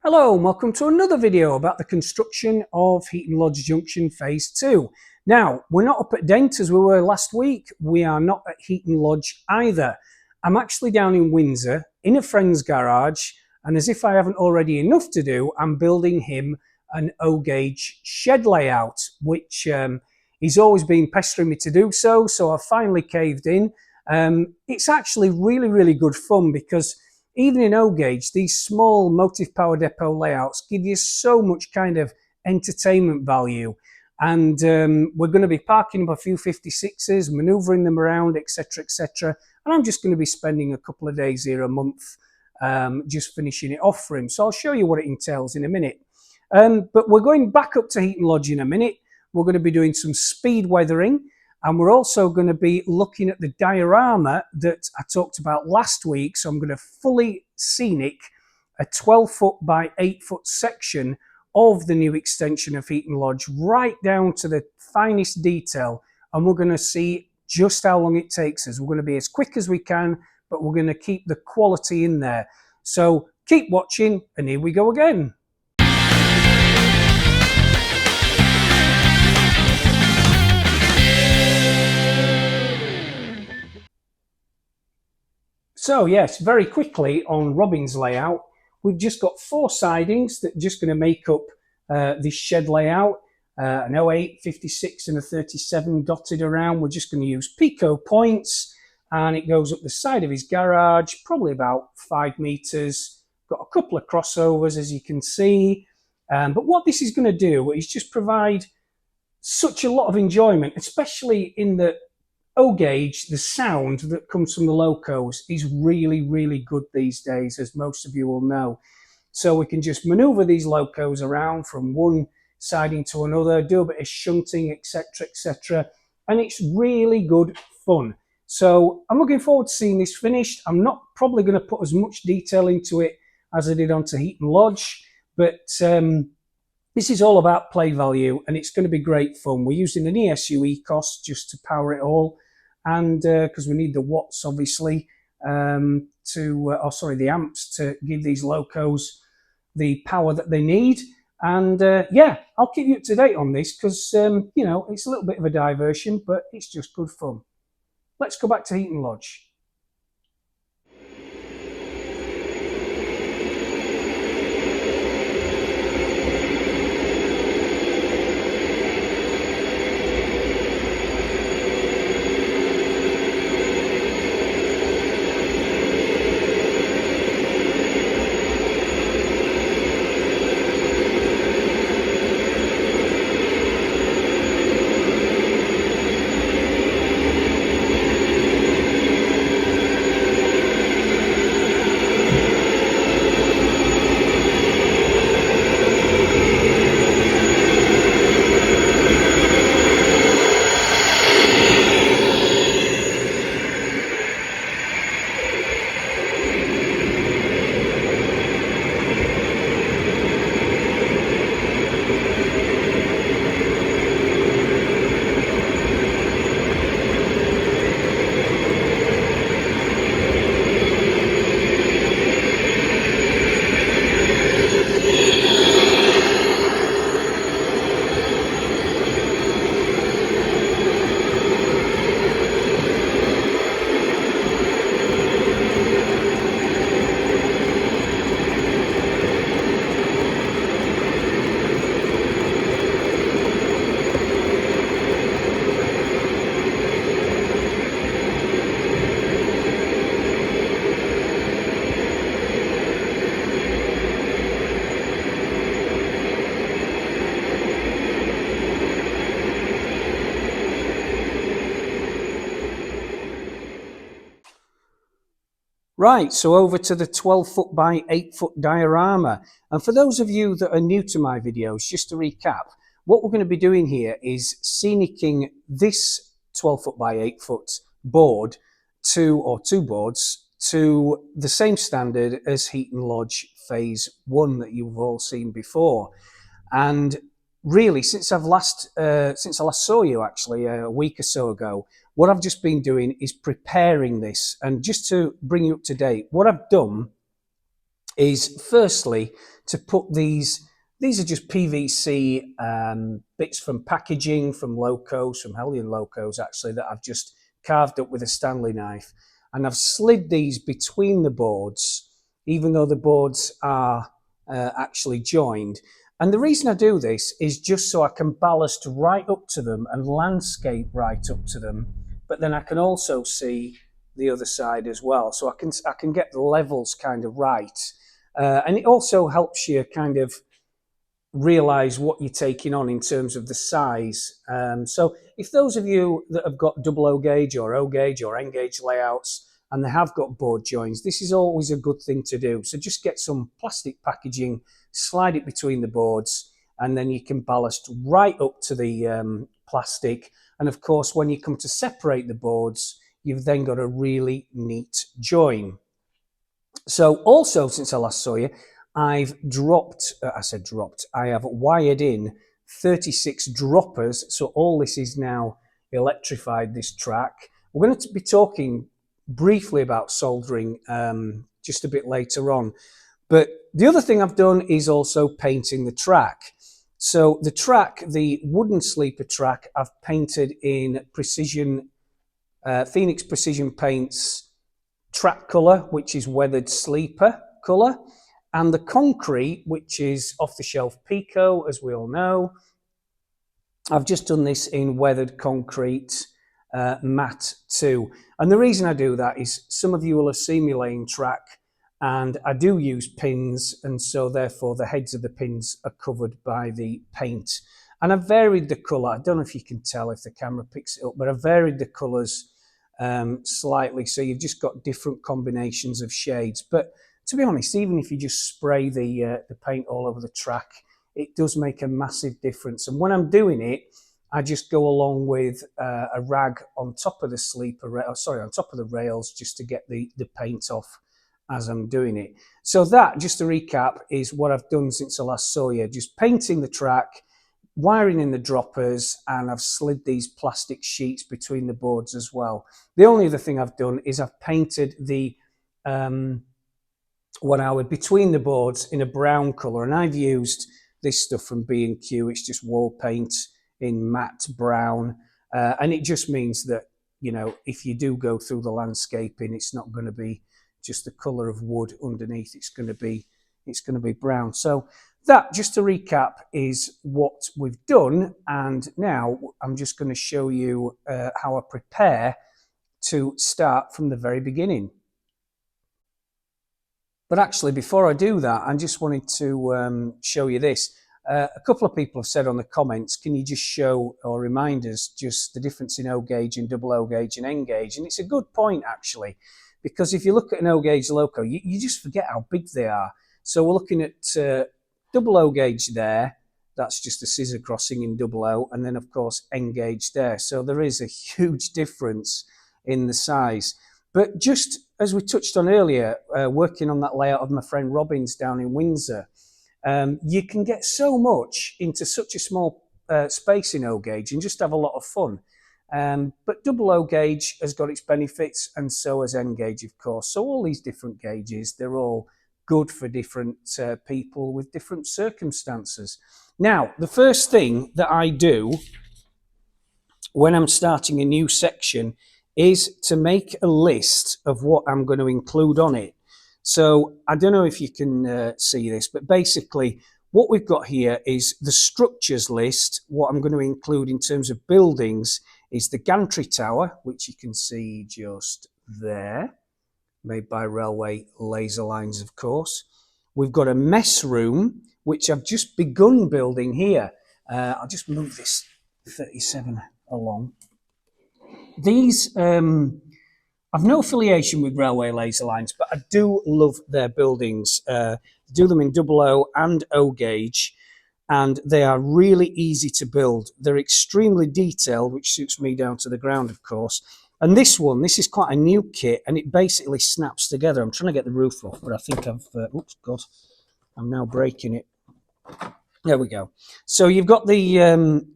Hello and welcome to another video about the construction of Heaton Lodge Junction Phase 2. Now, we're not up at Dent as we were last week. We are not at Heaton Lodge either. I'm actually down in Windsor in a friend's garage, and as if I haven't already enough to do, I'm building him an O-gauge shed layout, which he's always been pestering me to do so I've finally caved in. It's actually really good fun because even in O-gauge, these small motive power depot layouts give you so much kind of entertainment value. And we're going to be parking up a few 56s, manoeuvring them around, etc. And I'm just going to be spending a couple of days here a month just finishing it off for him. So I'll show you what it entails in a minute. But we're going back up to Heaton Lodge in a minute. We're going to be doing some speed weathering. And we're also going to be looking at the diorama that I talked about last week. So I'm going to fully scenic a 12-foot by 8-foot section of the new extension of Heaton Lodge, right down to the finest detail. And we're going to see just how long it takes us. We're going to be as quick as we can, but we're going to keep the quality in there. So keep watching, and here we go again. So yes, very quickly on Robin's layout, we've just got 4 sidings that are just going to make up this shed layout. An 08, 56 and a 37 dotted around. We're just going to use Pico points, and it goes up the side of his garage, probably about 5 meters. Got a couple of crossovers, as you can see. But what this is going to do is just provide such a lot of enjoyment, especially in the O-gauge. The sound that comes from the locos is really good these days, as most of you will know. So we can just maneuver these locos around from one siding to another, do a bit of shunting, etc. And it's really good fun. So I'm looking forward to seeing this finished. I'm not probably going to put as much detail into it as I did onto Heaton Lodge, but this is all about play value, and it's going to be great fun. We're using an ESU ECOS just to power it all, and because we need the watts, obviously, the amps to give these locos the power that they need. And yeah, I'll keep you up to date on this because, you know, it's a little bit of a diversion, but it's just good fun. Let's go back to Heaton Lodge. Right, so over to the 12-foot by 8-foot diorama. And for those of you that are new to my videos, just to recap, what we're going to be doing here is scenicking this 12-foot by 8-foot board two boards to the same standard as Heaton Lodge Phase 1 that you've all seen before. And really, since I last saw you, actually, a week or so ago, what I've just been doing is preparing this. And just to bring you up to date, what I've done is firstly to put these are just PVC bits from packaging, from locos, from Hellion locos actually, that I've just carved up with a Stanley knife. And I've slid these between the boards, even though the boards are actually joined. And the reason I do this is just so I can ballast right up to them and landscape right up to them. But then I can also see the other side as well. So I can get the levels kind of right. And it also helps you kind of realize what you're taking on in terms of the size. So if those of you that have got double O gauge or O gauge or N gauge layouts and they have got board joins, this is always a good thing to do. So just get some plastic packaging, slide it between the boards, and then you can ballast right up to the plastic. And of course, when you come to separate the boards, you've then got a really neat join. So also, since I last saw you, I've I have wired in 36 droppers. So all this is now electrified, this track. We're going to be talking briefly about soldering just a bit later on. But the other thing I've done is also painting the track. So the track, the wooden sleeper track, I've painted in Precision, Phoenix Precision Paints track colour, which is weathered sleeper colour, and the concrete, which is off-the-shelf Pico, as we all know. I've just done this in weathered concrete matte too. And the reason I do that is some of you will have seen me laying track, and I do use pins, and so therefore the heads of the pins are covered by the paint. And I've varied the colour. I don't know if you can tell if the camera picks it up, but I've varied the colours slightly, so you've just got different combinations of shades. But to be honest, even if you just spray the paint all over the track, it does make a massive difference. And when I'm doing it, I just go along with a rag on top of the sleeper, on top of the rails, just to get the paint off as I'm doing it. So that, just to recap, is what I've done since I last saw you. Just painting the track, wiring in the droppers, and I've slid these plastic sheets between the boards as well. The only other thing I've done is I've painted the between the boards in a brown colour, and I've used this stuff from B&Q. It's just wall paint in matte brown, and it just means that, you know, if you do go through the landscaping, it's not going to be just the colour of wood underneath. It's going to be brown. So that, just to recap, is what we've done. And now I'm just going to show you how I prepare to start from the very beginning. But actually, before I do that, I just wanted to show you this. A couple of people have said on the comments, can you just show or remind us just the difference in O gauge and double O gauge and N gauge? And it's a good point, actually, because if you look at an O gauge loco, you just forget how big they are. So we're looking at double O gauge there. That's just a scissor crossing in double O. And then, of course, N gauge there. So there is a huge difference in the size. But just as we touched on earlier, working on that layout of my friend Robin's down in Windsor, you can get so much into such a small space in O gauge and just have a lot of fun. But double O gauge has got its benefits, and so has N gauge, of course. So all these different gauges, they're all good for different people with different circumstances. Now, the first thing that I do when I'm starting a new section is to make a list of what I'm going to include on it. So I don't know if you can see this, but basically what we've got here is the structures list. What I'm going to include in terms of buildings is the gantry tower, which you can see just there, made by Railway Laser Lines, of course. We've got a mess room, which I've just begun building here. I'll just move this 37 along. These, I've no affiliation with Railway Laser Lines, but I do love their buildings. Do them in double O and O gauge, and they are really easy to build. They're extremely detailed, which suits me down to the ground, of course. And this one, this is quite a new kit, and it basically snaps together. I'm trying to get the roof off, but I think I've, oops, God, I'm now breaking it. There we go. So you've got the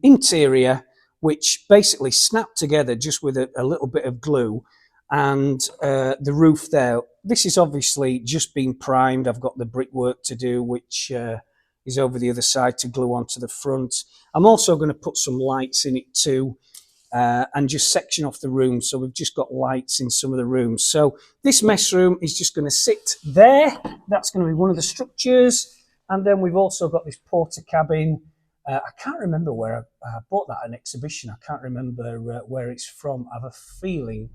interior, which basically snapped together just with a little bit of glue, and the roof there, this is obviously just been primed. I've got the brickwork to do, which is over the other side to glue onto the front. I'm also going to put some lights in it too, and just section off the room, so we've just got lights in some of the rooms. So this mess room is just going to sit there. That's going to be one of the structures. And then we've also got this porter cabin. I can't remember where I bought that at an exhibition. I can't remember where it's from. I have a feeling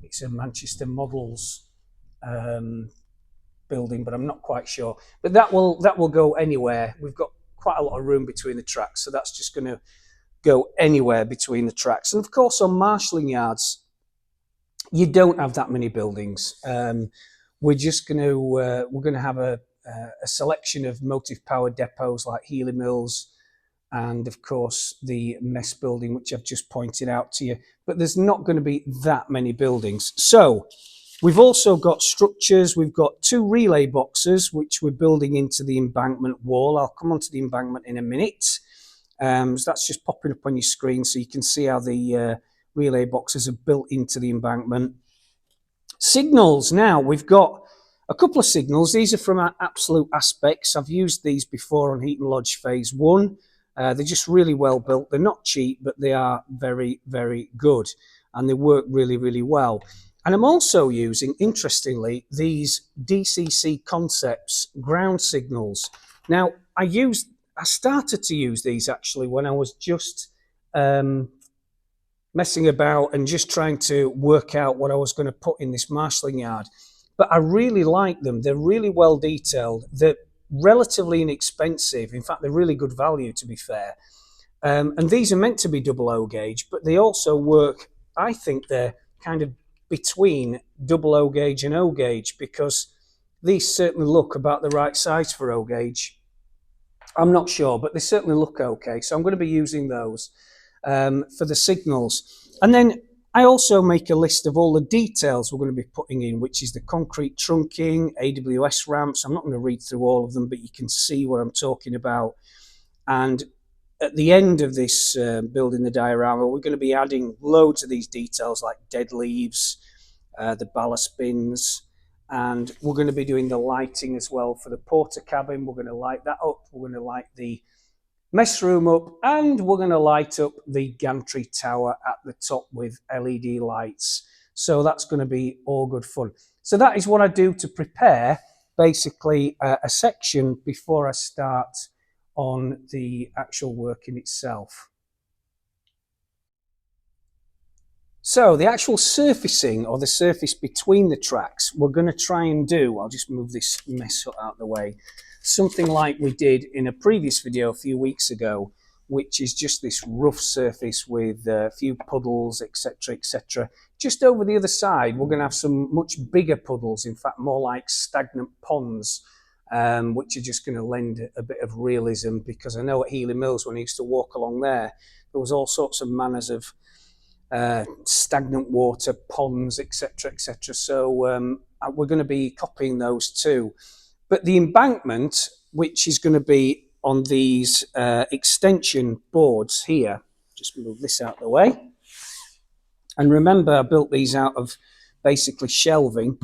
it's a Manchester Models building, but I'm not quite sure. But that will go anywhere. We've got quite a lot of room between the tracks, so that's just going to go anywhere between the tracks. And of course, on marshalling yards, you don't have that many buildings. We're just going to have a selection of motive power depots like Healy Mills, and of course the mess building, which I've just pointed out to you. But there's not going to be that many buildings. So we've also got structures. We've got 2 relay boxes, which we're building into the embankment wall. I'll come onto the embankment in a minute. So that's just popping up on your screen, so you can see how the relay boxes are built into the embankment. Signals. Now, we've got a couple of signals. These are from our Absolute Aspects. I've used these before on Heaton Lodge Phase 1. They're just really well built. They're not cheap, but they are very, very good, and they work really, really well. And I'm also using, interestingly, these DCC Concepts ground signals. Now, I started to use these actually when I was just messing about and just trying to work out what I was going to put in this marshalling yard. But I really like them. They're really well detailed. They're relatively inexpensive. In fact, they're really good value, to be fair. And these are meant to be double O gauge, but they also work, I think they're kind of between double O gauge and O gauge, because these certainly look about the right size for O gauge. I'm not sure, but they certainly look okay. So I'm going to be using those for the signals. And then I also make a list of all the details we're going to be putting in, which is the concrete trunking, AWS ramps. I'm not going to read through all of them, but you can see what I'm talking about. And at the end of this building the diorama, we're going to be adding loads of these details like dead leaves, the ballast bins, and we're going to be doing the lighting as well for the porter cabin. We're going to light that up. We're going to light the mess room up, and we're going to light up the gantry tower at the top with LED lights. So that's going to be all good fun. So that is what I do to prepare basically a section before I start on the actual work in itself. So the actual surfacing, or the surface between the tracks, we're going to try and do, I'll just move this mess out of the way, something like we did in a previous video a few weeks ago, which is just this rough surface with a few puddles, etc., etc. Just over the other side, we're going to have some much bigger puddles, in fact, more like stagnant ponds, which are just going to lend a bit of realism, because I know at Healy Mills, when I used to walk along there, there was all sorts of manners of stagnant water, ponds, etc., etc. So we're going to be copying those too. But the embankment, which is going to be on these extension boards here, just move this out of the way. And remember, I built these out of basically shelving,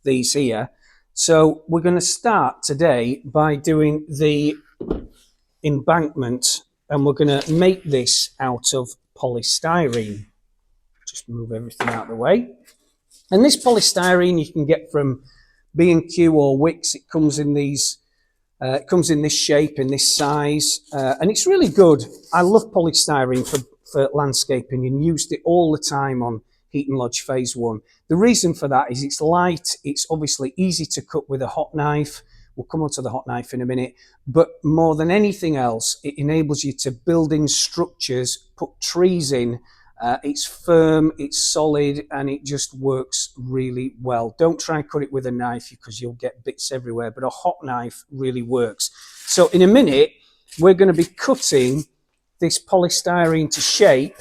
these here. So we're going to start today by doing the embankment, and we're going to make this out of polystyrene. Just move everything out of the way. And this polystyrene you can get from B&Q or Wicks. It comes in these. It comes in this shape, in this size, and it's really good. I love polystyrene for landscaping, and used it all the time on Heaton Lodge Phase 1. The reason for that is it's light, it's obviously easy to cut with a hot knife. We'll come on to the hot knife in a minute. But more than anything else, it enables you to build in structures, put trees in. It's firm, it's solid, and it just works really well. Don't try and cut it with a knife, because you'll get bits everywhere, but a hot knife really works. So in a minute, we're going to be cutting this polystyrene to shape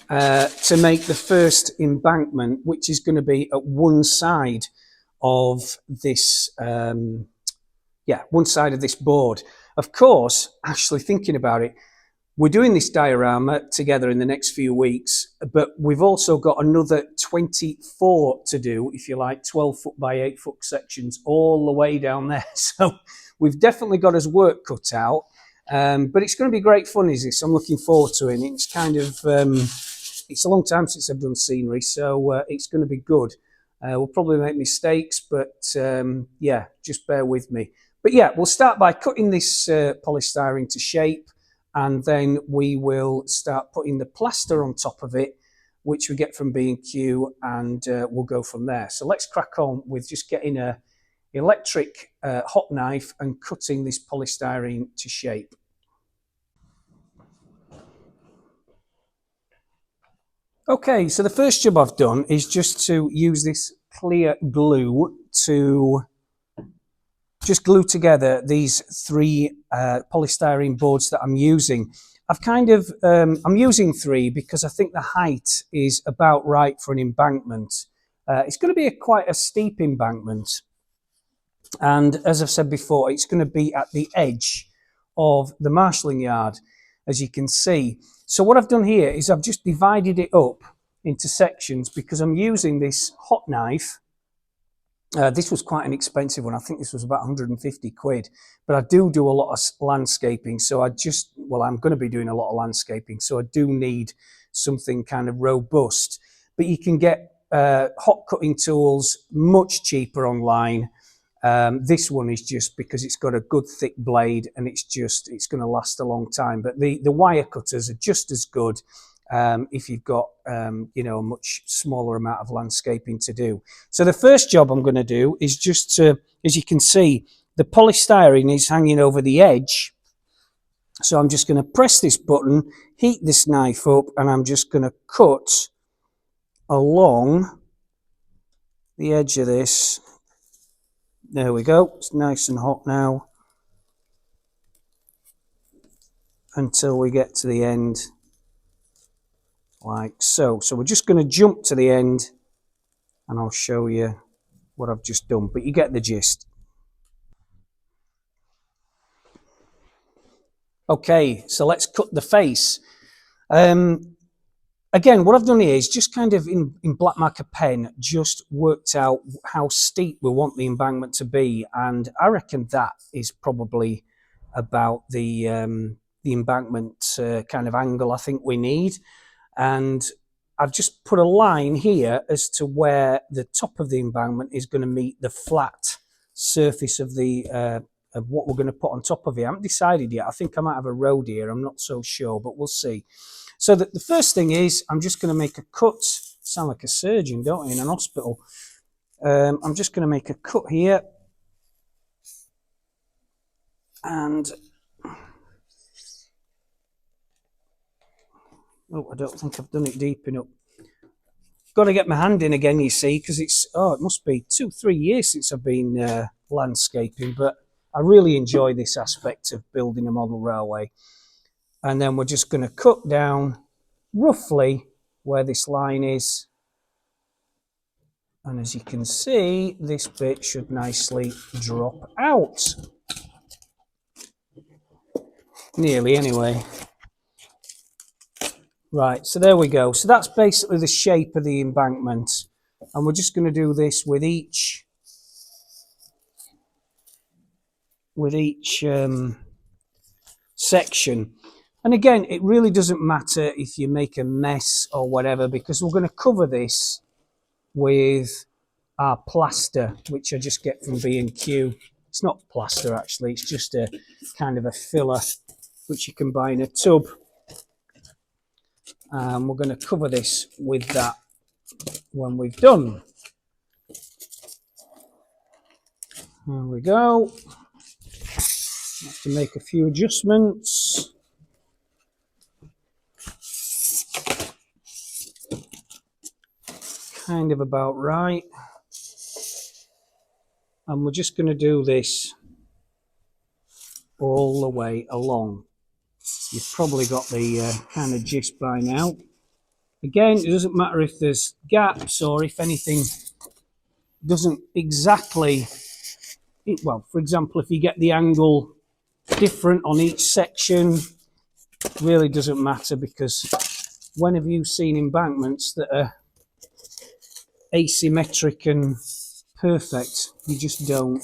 to make the first embankment, which is going to be at one side of this, one side of this board. Of course, actually thinking about it, We're doing this diorama together in the next few weeks, but we've also got another 24 to do, if you like, 12 foot by 8 foot sections all the way down there. So we've definitely got us work cut out, but it's going to be great fun, is this? I'm looking forward to it. It's kind of, it's a long time since I've done scenery, so it's going to be good. We'll probably make mistakes, but yeah, just bear with me. But yeah, we'll start by cutting this polystyrene to shape, and then we will start putting the plaster on top of it, which we get from B&Q, and we'll go from there. So let's crack on with just getting a electric hot knife and cutting this polystyrene to shape. Okay, so the first job I've done is just to use this clear glue to just glue together these 3 polystyrene boards that I'm using. I've kind of, I'm using 3 because I think the height is about right for an embankment. It's going to be quite a steep embankment. And as I've said before, it's going to be at the edge of the marshalling yard, as you can see. So what I've done here is I've just divided it up into sections because I'm using this hot knife. This was quite an expensive one. I think this was about 150 quid, but I do a lot of landscaping. So I'm going to be doing a lot of landscaping. So I do need something kind of robust, but you can get hot cutting tools much cheaper online. This one is just because it's got a good thick blade and it's going to last a long time. But the wire cutters are just as good if you've got you know, a much smaller amount of landscaping to do. So the first job I'm going to do is just to, as you can see, the polystyrene is hanging over the edge. So I'm just going to press this button, heat this knife up, and I'm just going to cut along the edge of this. There we go. It's nice and hot now until we get to the end, like so. So we're just going to jump to the end and I'll show you what I've just done, but you get the gist. Okay, so let's cut the face. Again, what I've done here is just kind of in black marker pen, just worked out how steep we want the embankment to be. And I reckon that is probably about the embankment kind of angle I think we need. And I've just put a line here as to where the top of the embankment is going to meet the flat surface of the of what we're going to put on top of it. I haven't decided yet. I think I might have a road here. I'm not so sure, but we'll see. So the first thing is I'm just going to make a cut. Sound like a surgeon, don't I, in an hospital? I'm just going to make a cut here. And oh, I don't think I've done it deep enough. Got to get my hand in again, you see, because it must be 2-3 years since I've been landscaping, but I really enjoy this aspect of building a model railway. And then we're just going to cut down roughly where this line is. And as you can see, this bit should nicely drop out. Nearly, anyway. Right, so there we go. So that's basically the shape of the embankment. And we're just going to do this with each section. And again, it really doesn't matter if you make a mess or whatever, because we're going to cover this with our plaster, which I just get from B&Q. It's not plaster, actually. It's just a kind of a filler, which you can buy in a tub. And we're going to cover this with that when we've done. There we go. Have to make a few adjustments. Kind of about right. And we're just going to do this all the way along. You've probably got the kind of gist by now. Again, it doesn't matter if there's gaps or if anything doesn't exactly, well, for example, if you get the angle different on each section, really doesn't matter, because when have you seen embankments that are asymmetric and perfect? You just don't.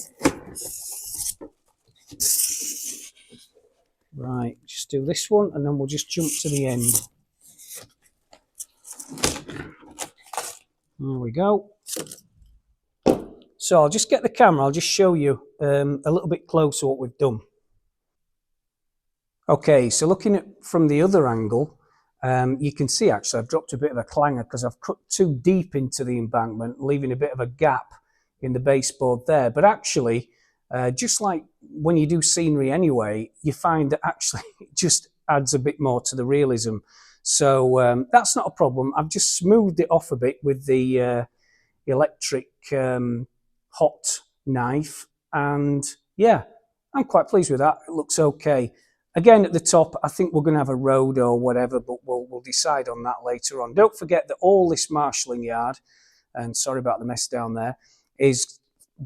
Right, just do this one and then we'll just jump to the end. There we go. So I'll just get the camera, I'll just show you a little bit closer what we've done. Okay, so looking at from the other angle, you can see actually I've dropped a bit of a clanger because I've cut too deep into the embankment, leaving a bit of a gap in the baseboard there. But actually, just like when you do scenery anyway, you find that actually it just adds a bit more to the realism. So that's not a problem. I've just smoothed it off a bit with the electric hot knife, and yeah, I'm quite pleased with that. It looks okay. Again, at the top, I think we're going to have a road or whatever, but we'll decide on that later on. Don't forget that all this marshalling yard, and sorry about the mess down there, is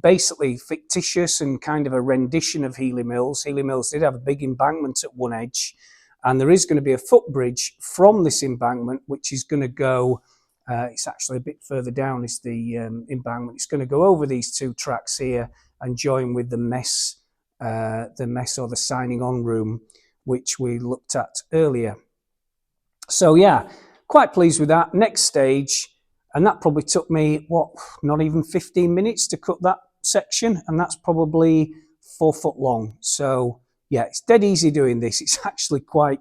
basically fictitious and kind of a rendition of Healy Mills. Healy Mills did have a big embankment at one edge, and there is going to be a footbridge from this embankment, which is going to go, it's actually a bit further down is the embankment. It's going to go over these two tracks here and join with the mess or the signing on room, which we looked at earlier. So yeah, quite pleased with that. Next stage, and that probably took me, what, not even 15 minutes to cut that section, and that's probably 4 foot long. So yeah, it's dead easy doing this. It's actually quite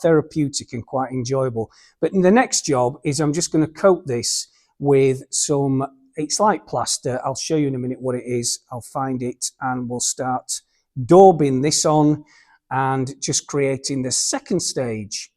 therapeutic and quite enjoyable. But the next job is I'm just going to coat this with some, it's like plaster. I'll show you in a minute what it is. I'll find it and we'll start daubing this on and just creating the second stage.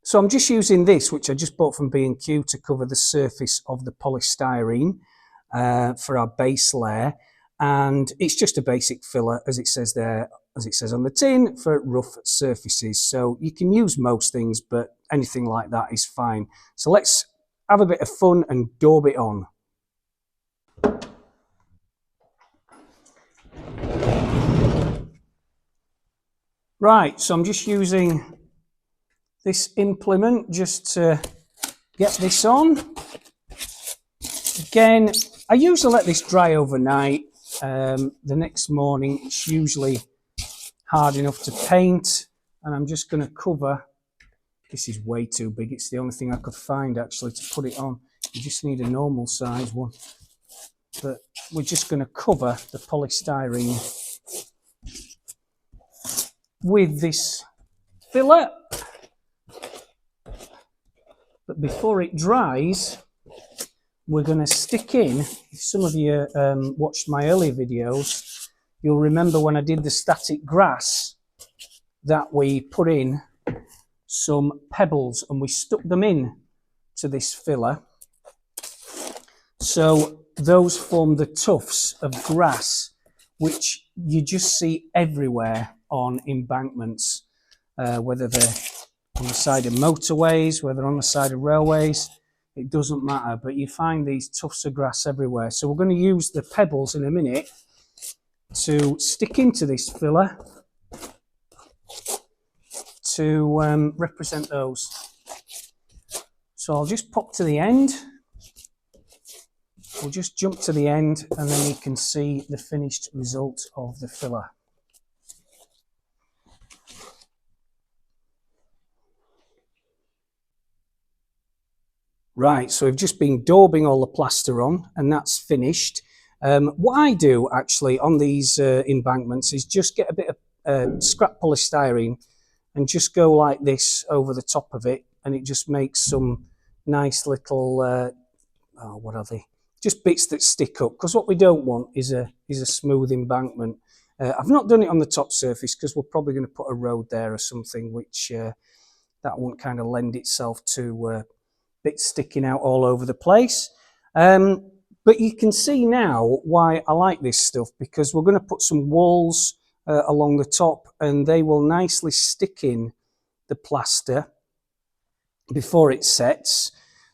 So I'm just using this, which I just bought from B&Q, to cover the surface of the polystyrene for our base layer. And it's just a basic filler, as it says there, as it says on the tin, for rough surfaces. So you can use most things, but anything like that is fine. So let's have a bit of fun and daub it on. Right, so I'm just using this implement just to get this on. Again, I usually let this dry overnight. The next morning it's usually hard enough to paint, and I'm just going to cover, this is way too big, it's the only thing I could find actually to put it on. You just need a normal size one, but we're just going to cover the polystyrene with this filler. But before it dries, we're going to stick in, if some of you watched my earlier videos, you'll remember when I did the static grass that we put in some pebbles and we stuck them in to this filler. So those form the tufts of grass, which you just see everywhere on embankments, whether they're on the side of motorways, whether on the side of railways, it doesn't matter, but you find these tufts of grass everywhere. So we're going to use the pebbles in a minute to stick into this filler to represent those. So I'll just pop to the end. We'll just jump to the end and then you can see the finished result of the filler. Right, so we've just been daubing all the plaster on, and that's finished. What I do actually on these embankments is just get a bit of scrap polystyrene and just go like this over the top of it, and it just makes some nice little what are they? Just bits that stick up, because what we don't want is a smooth embankment. I've not done it on the top surface because we're probably going to put a road there or something, which that won't kind of lend itself to bits sticking out all over the place. But you can see now why I like this stuff, because we're going to put some walls along the top, and they will nicely stick in the plaster before it sets.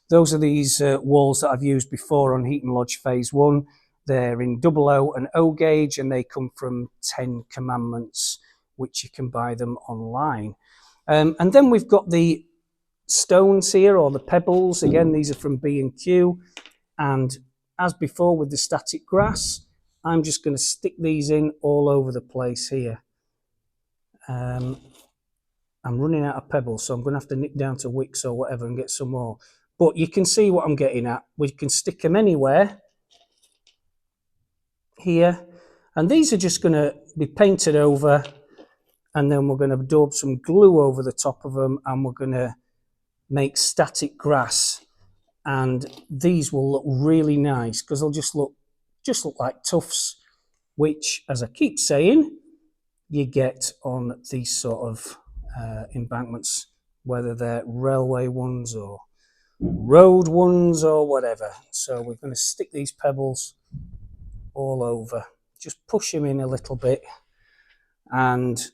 Those are these walls that I've used before on Heaton Lodge Phase 1. They're in 00 and O gauge, and they come from 10 Commandments, which you can buy them online. And then we've got the stones here, or the pebbles. Again, these are from B&Q. And as before with the static grass, I'm just going to stick these in all over the place here. I'm running out of pebbles, so I'm going to have to nip down to Wicks or whatever and get some more. But you can see what I'm getting at. We can stick them anywhere here. And these are just going to be painted over, and then we're going to daub some glue over the top of them, and we're going to make static grass. And these will look really nice because they'll just look like tufts, which, as I keep saying, you get on these sort of embankments, whether they're railway ones or road ones or whatever. So we're going to stick these pebbles all over, just push them in a little bit, and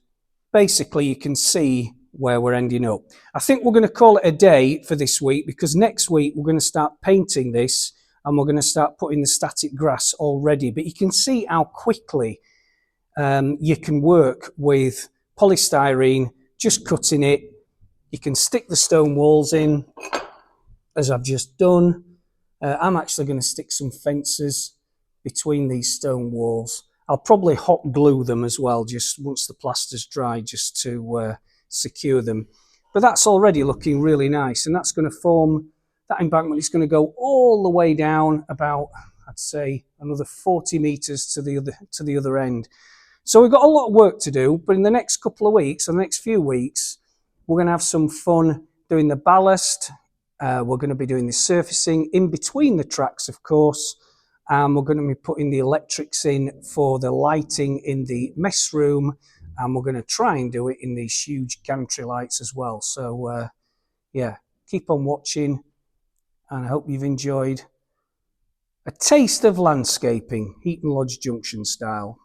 basically you can see where we're ending up. I think we're going to call it a day for this week, because next week we're going to start painting this, and we're going to start putting the static grass already. But you can see how quickly you can work with polystyrene, just cutting it. You can stick the stone walls in, as I've just done. I'm actually going to stick some fences between these stone walls. I'll probably hot glue them as well, just once the plaster's dry, just to secure them. But that's already looking really nice, and that's going to form, that embankment is going to go all the way down about, I'd say, another 40 meters to the other end. So we've got a lot of work to do, but in the next couple of weeks, or the next few weeks, we're going to have some fun doing the ballast. We're going to be doing the surfacing in between the tracks, of course. And we're going to be putting the electrics in for the lighting in the mess room. And we're going to try and do it in these huge gantry lights as well. So, yeah, keep on watching. And I hope you've enjoyed a taste of landscaping, Heaton Lodge Junction style.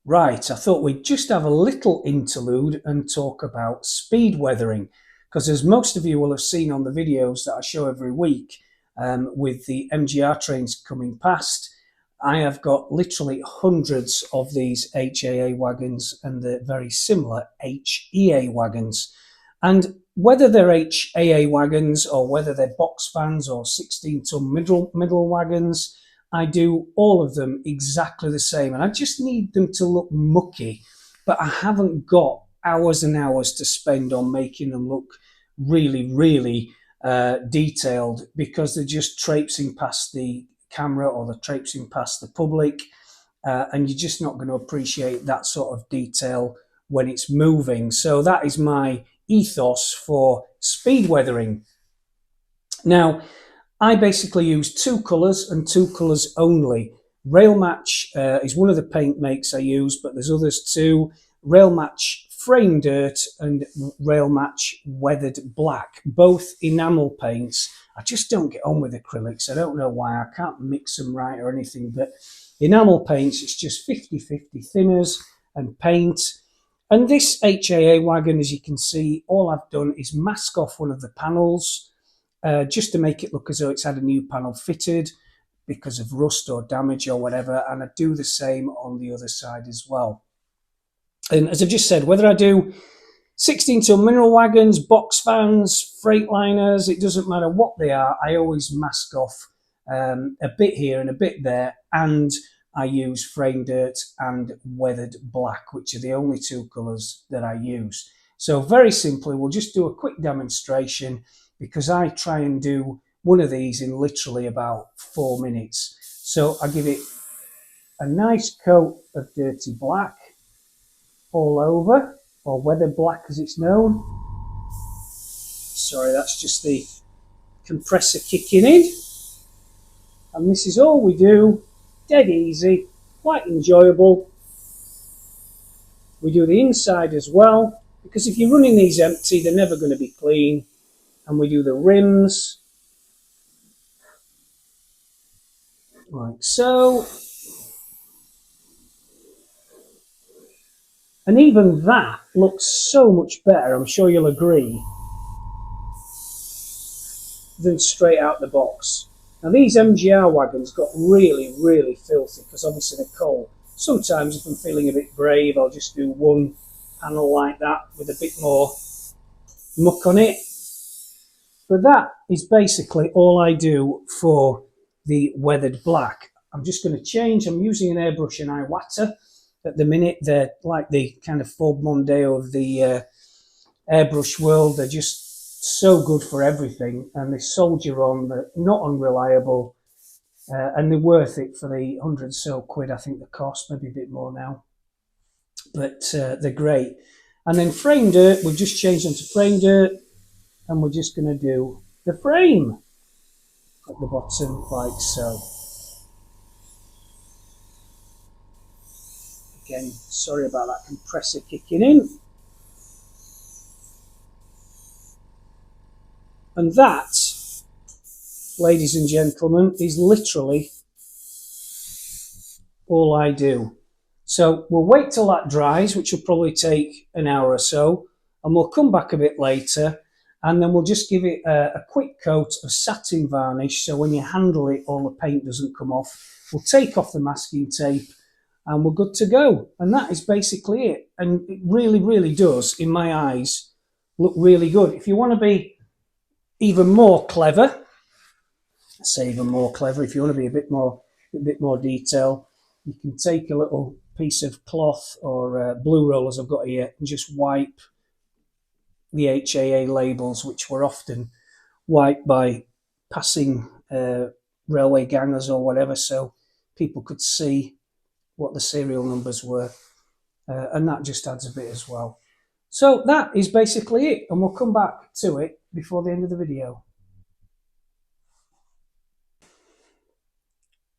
Right, I thought we'd just have a little interlude and talk about speed weathering, because as most of you will have seen on the videos that I show every week, with the MGR trains coming past, I have got literally hundreds of these HAA wagons and the very similar HEA wagons. And whether they're HAA wagons or whether they're box vans or 16-ton middle wagons, I do all of them exactly the same, and I just need them to look mucky, but I haven't got hours and hours to spend on making them look really, really detailed, because they're just traipsing past the camera or they're traipsing past the public, and you're just not going to appreciate that sort of detail when it's moving. So that is my ethos for speed weathering. Now, I basically use two colours and two colours only. Rail Match is one of the paint makes I use, but there's others too. Rail Match Frame Dirt and Rail Match Weathered Black, both enamel paints. I just don't get on with acrylics. I don't know why. I can't mix them right or anything, but enamel paints, it's just 50-50 thinners and paint. And this HAA wagon, as you can see, all I've done is mask off one of the panels, just to make it look as though it's had a new panel fitted because of rust or damage or whatever, and I do the same on the other side as well. And as I've just said, whether I do 16-ton mineral wagons, box vans, Freightliners, it doesn't matter what they are, I always mask off a bit here and a bit there, and I use frame dirt and weathered black, which are the only two colours that I use. So very simply, we'll just do a quick demonstration because I try and do one of these in literally about 4 minutes. So I give it a nice coat of dirty black all over, or weathered black as it's known. Sorry, that's just the compressor kicking in. And this is all we do, dead easy, quite enjoyable. We do the inside as well, because if you're running these empty, they're never going to be clean. And we do the rims, like so. And even that looks so much better, I'm sure you'll agree, than straight out the box. Now these MGR wagons got really, really filthy because obviously they're cold. Sometimes if I'm feeling a bit brave, I'll just do one panel like that with a bit more muck on it. But that is basically all I do for the weathered black. I'm just going to change. I'm using an airbrush and Iwata at the minute. They're like the kind of Ford Mondeo of the airbrush world. They're just so good for everything, and they soldier on. They're not unreliable, and they're worth it for the 100 or so quid. I think the cost, maybe a bit more now, but they're great. And then frame dirt, we've just changed them to frame dirt, and we're just going to do the frame at the bottom like so. Again, sorry about that compressor kicking in. And that, ladies and gentlemen, is literally all I do. So we'll wait till that dries, which will probably take an hour or so, and we'll come back a bit later, and then we'll just give it a quick coat of satin varnish, so when you handle it, all the paint doesn't come off. We'll take off the masking tape, and we're good to go. And that is basically it. And it really, really does, in my eyes, look really good. If you want to be even more clever, if you want to be a bit more detail, you can take a little piece of cloth or blue rollers I've got here and just wipe the HAA labels, which were often wiped by passing railway gangers or whatever, so people could see what the serial numbers were, and that just adds a bit as well. So that is basically it, and we'll come back to it before the end of the video.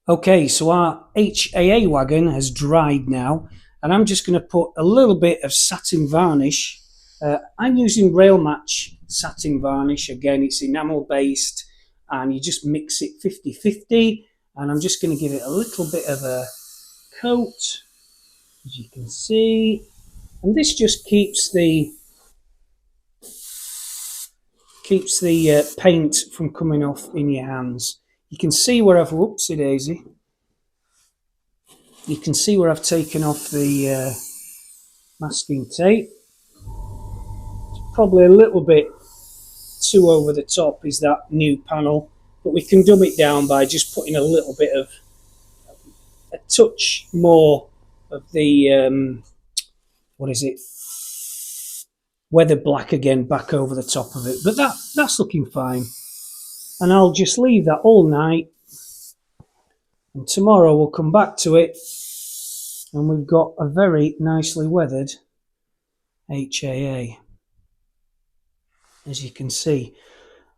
Okay, so our HAA wagon has dried now, and I'm just going to put a little bit of satin varnish. I'm using Rail Match satin varnish. Again, it's enamel based, and you just mix it 50-50, and I'm just going to give it a little bit of a coat, as you can see, and this just keeps the paint from coming off in your hands. You can see where I've, whoopsie daisy, you can see where I've taken off the masking tape. It's probably a little bit too over the top is that new panel, but we can dumb it down by just putting a little bit of a touch more of the weather black again back over the top of it. But that's looking fine, and I'll just leave that all night, and tomorrow we'll come back to it, and we've got a very nicely weathered HAA, as you can see.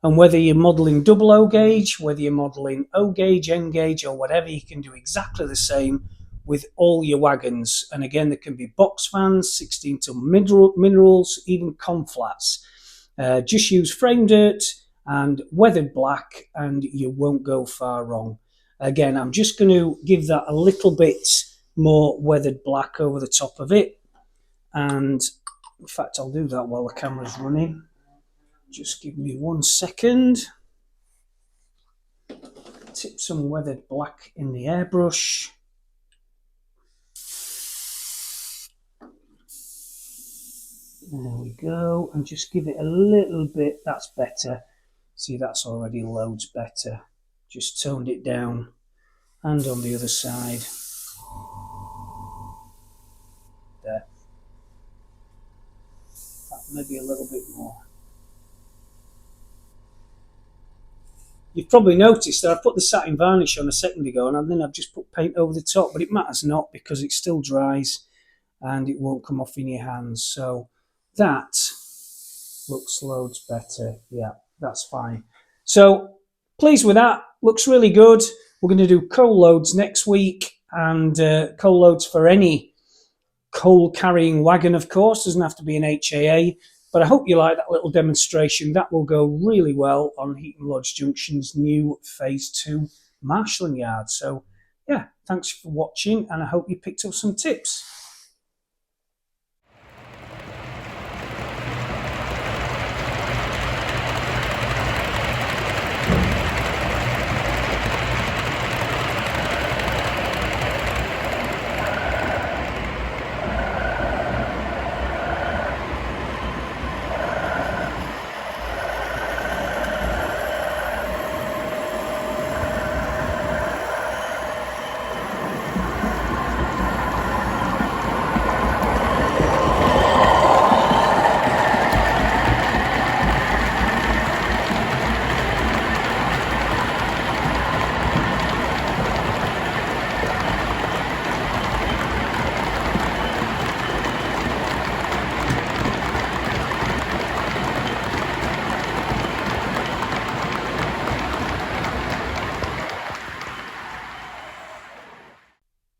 And whether you're modelling double O gauge, whether you're modelling O gauge, N gauge, or whatever, you can do exactly the same with all your wagons. And again, there can be box fans, 16 ton minerals, even conflats. Just use frame dirt and weathered black, and you won't go far wrong. Again, I'm just going to give that a little bit more weathered black over the top of it. And in fact, I'll do that while the camera's running. Just give me 1 second. Tip some weathered black in the airbrush. There we go. And just give it a little bit. That's better. See, that's already loads better. Just toned it down. And on the other side. There. That maybe a little bit more. You've probably noticed that I put the satin varnish on a second ago and then I've just put paint over the top, but it matters not because it still dries and it won't come off in your hands. So that looks loads better. Yeah, that's fine. So pleased with that. Looks really good. We're going to do coal loads next week, and coal loads for any coal carrying wagon, of course. Doesn't have to be an HAA. But I hope you like that little demonstration. That will go really well on Heaton Lodge Junction's new Phase 2 marshalling yard. So yeah, thanks for watching, and I hope you picked up some tips.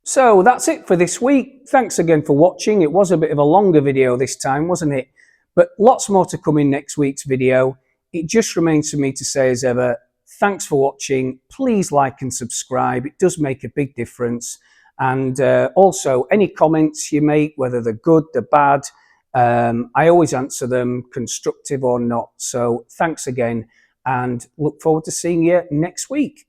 So that's it for this week. Thanks again for watching. It was a bit of a longer video this time, wasn't it? But lots more to come in next week's video. It just remains for me to say as ever, thanks for watching. Please like and subscribe. It does make a big difference. And also, any comments you make, whether they're good, they're bad, I always answer them, constructive or not. So thanks again, and look forward to seeing you next week.